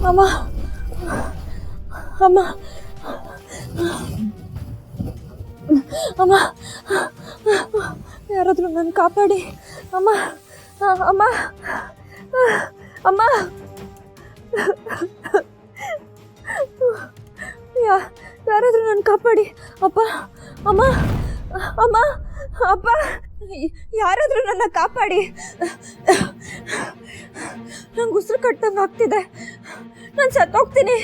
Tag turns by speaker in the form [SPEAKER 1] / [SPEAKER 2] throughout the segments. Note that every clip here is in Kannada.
[SPEAKER 1] ಅಮ್ಮ ಅಮ್ಮ ಅಮ್ಮ ಯಾರಾದರೂ ನನ್ನ ಕಾಪಾಡಿ ಅಮ್ಮ ಅಮ್ಮ ಅಮ್ಮ ಯಾರಾದರೂ ನನ್ನ ಕಾಪಾಡಿ ಅಪ್ಪ ಅಮ್ಮ ಅಮ್ಮ ಅಪ್ಪ ಯಾರಾದರೂ ನನ್ನ ಕಾಪಾಡಿ ನಂಗೆ ಉಸಿರು ಕಟ್ಟಂಗೆ ಆಗ್ತಿದೆ ನಾನು ಸತ್ತೋಗ್ತೀನಿ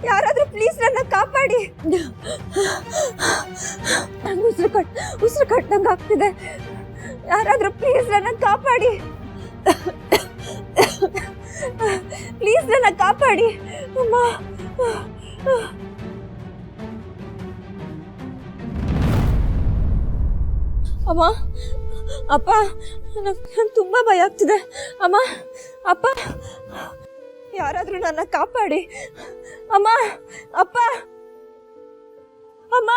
[SPEAKER 1] ಯಾರಾದರೂ ಪ್ಲೀಸ್ ನನ್ನ ಕಾಪಾಡಿ ನಂಗೆ ಉಸಿರು ಕಟ್ಟಂಗೆ ಆಗ್ತಿದೆ ಯಾರಾದರೂ ಪ್ಲೀಸ್ ನನ್ನ ಕಾಪಾಡಿ ಪ್ಲೀಸ್ ನನ್ನ ಕಾಪಾಡಿ ಅಮ್ಮ ಅಮ್ಮ ಅಪ್ಪ ನಂಗೆ ತುಂಬ ಭಯ ಆಗ್ತಿದೆ ಅಮ್ಮ ಅಪ್ಪ ಯಾರಾದರೂ ನನ್ನ ಕಾಪಾಡಿ ಅಮ್ಮ ಅಪ್ಪ ಅಮ್ಮ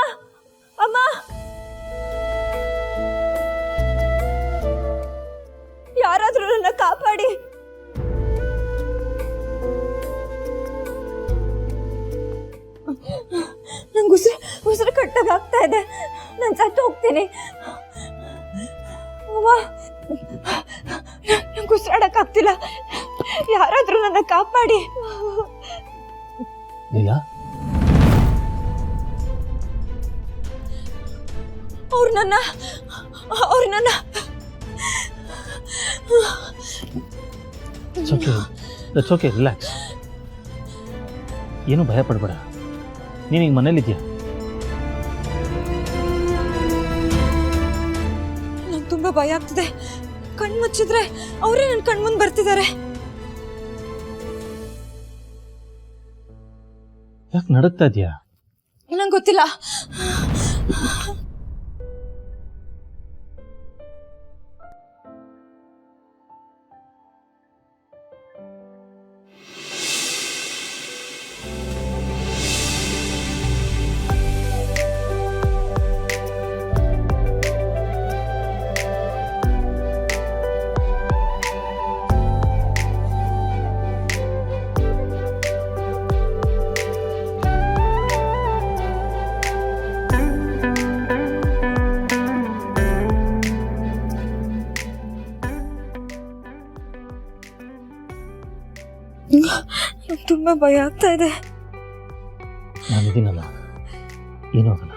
[SPEAKER 1] ಅಮ್ಮ ಯಾರಾದರೂ ನನ್ನ ಕಾಪಾಡಿ ನಂಗೆ ಉಸಿರು ಕಟ್ಟಾಗ ಆಗ್ತಾ ಇದೆ ನಾನು ಸತ್ತು ಹೋಗ್ತೀನಿ ಅವ್ವ ನಂಗೆ ಉಸಿರಾಡಕ್ಕಾಗ್ತಿಲ್ಲ ಯಾರಾದರೂ ನನ್ನ ಕಾಪಾಡಿ ಅವ್ರು ನನ್ನ
[SPEAKER 2] It's okay, relax. ಏನು ಭಯ ಪಡಬೇಡ. ನೀನು ಈಗ ಮನೇಲಿದ್ಯಾ?
[SPEAKER 1] ನಂಗೆ ತುಂಬ ಭಯ ಆಗ್ತಿದೆ. ಕಣ್ಣು ಮುಚ್ಚಿದ್ರೆ ಅವರೇ ನನ್ನ ಕಣ್ಮುಂದೆ ಬರ್ತಿದ್ದಾರೆ.
[SPEAKER 2] ಯಾಕೆ ನಡುಗ್ತಾ ಇದೆಯಾ?
[SPEAKER 1] ನಂಗೆ ಗೊತ್ತಿಲ್ಲ. ತುಂಬ ಭಯ ಆಗ್ತಾ ಇದೆ.
[SPEAKER 2] ನಾನಿದ್ದೀನಲ್ಲ, ಏನೂ ಆಗಲ್ಲ.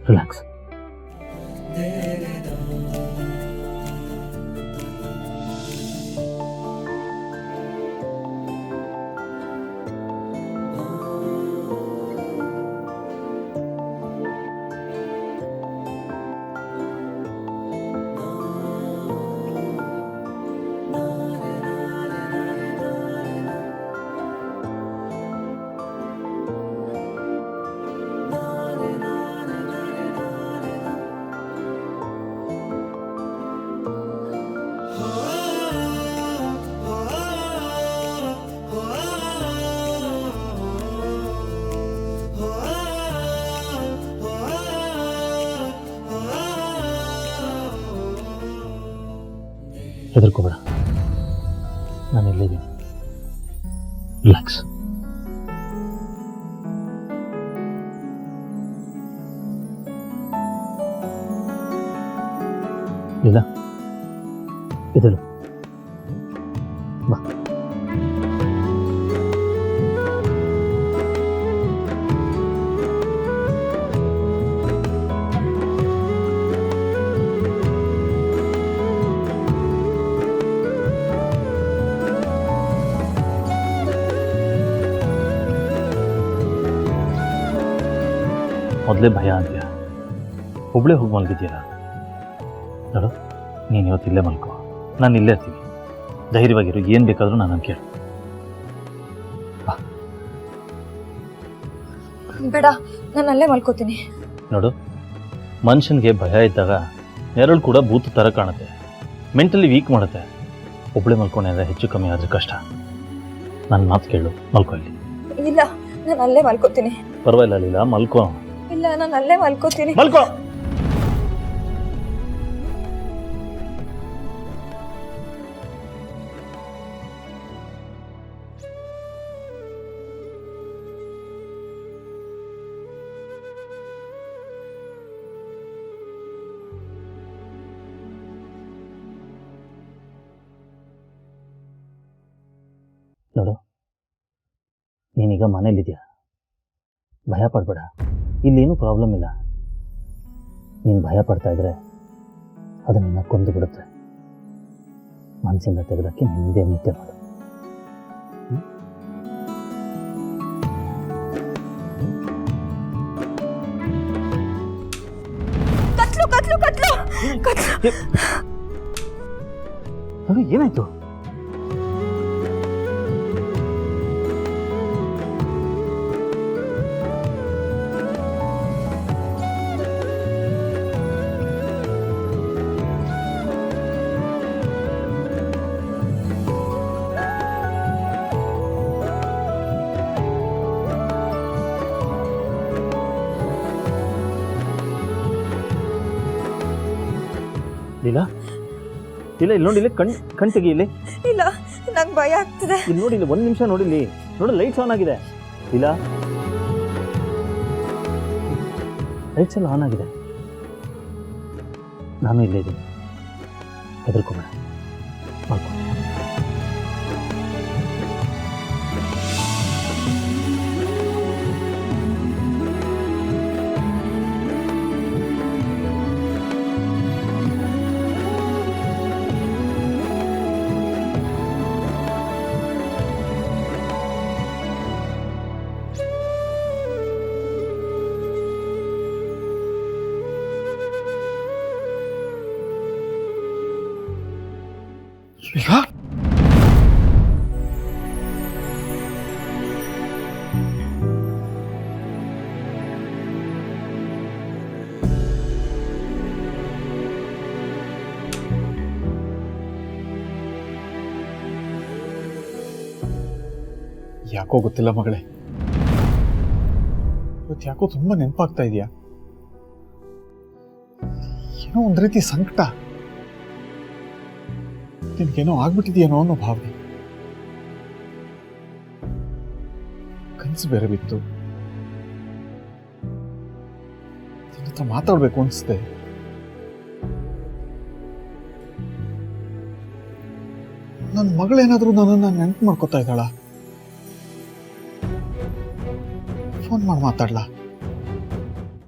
[SPEAKER 2] ರಿಲ್ಯಾಕ್ಸ್. ಹೆದರ್ಕೋಬೇಡ, ನಾನು ಇಲ್ಲಿದ್ದೀನಿ. ರಿಲ್ಯಾಕ್ಸ್. ಇಲ್ಲ ಇದಳು ಬಾ. ಮೊದಲೇ ಭಯ ಅಂತೀಯ, ಒಬ್ಬಳೇ ಹೋಗಿ ಮಲಗಿದ್ದೀರಾ? ನೋಡು, ನೀನು ಇವತ್ತು ಇಲ್ಲೇ ಮಲ್ಕೋ, ನಾನು ಇಲ್ಲೇ ಇರ್ತೀನಿ. ಧೈರ್ಯವಾಗಿರು, ಏನು ಬೇಕಾದರೂ ನಾನು ಕೇಳು.
[SPEAKER 1] ಬೇಡ, ನಾನು ಅಲ್ಲೇ ಮಲ್ಕೋತೀನಿ.
[SPEAKER 2] ನೋಡು, ಮನುಷ್ಯನಿಗೆ ಭಯ ಇದ್ದಾಗ ನೆರಳು ಕೂಡ ಭೂತ ಥರ ಕಾಣುತ್ತೆ, ಮೆಂಟಲಿ ವೀಕ್ ಮಾಡುತ್ತೆ. ಒಬ್ಬಳೇ ಮಲ್ಕೊಂಡ್ರೆ ಹೆಚ್ಚು ಕಮ್ಮಿ ಆದರೆ ಕಷ್ಟ. ನನ್ನ ಮಾತು ಕೇಳು, ಮಲ್ಕೋ ಇಲ್ಲಿ.
[SPEAKER 1] ಇಲ್ಲ, ನಾನು ಅಲ್ಲೇ ಮಲ್ಕೋತೀನಿ.
[SPEAKER 2] ಪರವಾಗಿಲ್ಲ ಲೀಲಾ, ಮಲ್ಕೋ.
[SPEAKER 1] ಇಲ್ಲ, ನಾನು ಅಲ್ಲೇ ಮಲ್ಕೋತೀನಿ.
[SPEAKER 2] ಮಲ್ಕೋ. ನೀನೀಗ ಮನೇಲಿದ್ಯಾ, ಭಯ ಪಡಬೇಡ, ಇಲ್ಲೇನೂ ಪ್ರಾಬ್ಲಮ್ ಇಲ್ಲ. ನೀನು ಭಯ ಪಡ್ತಾ ಇದ್ರೆ ಅದು ನಿನ್ನ ಕೊಂದು ಬಿಡುತ್ತೆ. ಮನಸ್ಸಿಂದ ತೆಗೆದಕ್ಕೆ ನಿಂದೇ ನಿದ್ದೆ ಮಾಡು.
[SPEAKER 1] ಕತ್ಲು ಕತ್ಲು ಕತ್ಲು ಕತ್ಲು.
[SPEAKER 2] ಅದು ಏನಾಯ್ತು? ಲೀಲಾ, ಇಲ್ಲ ಇಲ್ಲಿ ನೋಡಿ, ಇಲ್ಲಿ ಕಣ್ ತೆಗಿ. ಇಲ್ಲಿ
[SPEAKER 1] ಇಲ್ಲ, ನಂಗೆ ಭಯ ಆಗ್ತಿದೆ.
[SPEAKER 2] ಇಲ್ಲಿ ನೋಡಿ, ಇಲ್ಲಿ 1 ನಿಮಿಷ ನೋಡಿಲ್ಲಿ ನೋಡಿ, ಲೈಟ್ಸ್ ಆನ್ ಆಗಿದೆ. ಇಲ್ಲ, ಲೈಟ್ಸ್ ಎಲ್ಲ ಆನ್ ಆಗಿದೆ. ನಾನು ಇಲ್ಲೇ ಇದ್ದೀನಿ, ಹೆದರ್ಕೋಬೇಡ, ಮಾಡ್ಕೊ.
[SPEAKER 3] ಯಾಕೋ ಗೊತ್ತಿಲ್ಲ ಮಗಳೇ, ಇವತ್ತು ಯಾಕೋ ತುಂಬಾ ನೆನಪಾಗ್ತಾ ಇದೆಯಾ. ಏನೋ ಒಂದ್ ರೀತಿ ಸಂಕಟ, ನಿನ್ಗೇನೋ ಆಗ್ಬಿಟ್ಟಿದೆಯೇನೋ ಅನ್ನೋ ಭಾವನೆ. ಕನಸು ಬೇರೆ ಬಿತ್ತು, ನಿನ್ನ ಹತ್ರ ಮಾತಾಡ್ಬೇಕು ಅನ್ಸುತ್ತೆ. ನನ್ನ ಮಗಳೇನಾದ್ರೂ ನನ್ನನ್ನು ನೆನಪು ಮಾಡ್ಕೊತಾ ಇದ್ದಾಳ? ಫೋನ್ ಮಾಡಿ ಮಾತಾಡ್ಲಾ?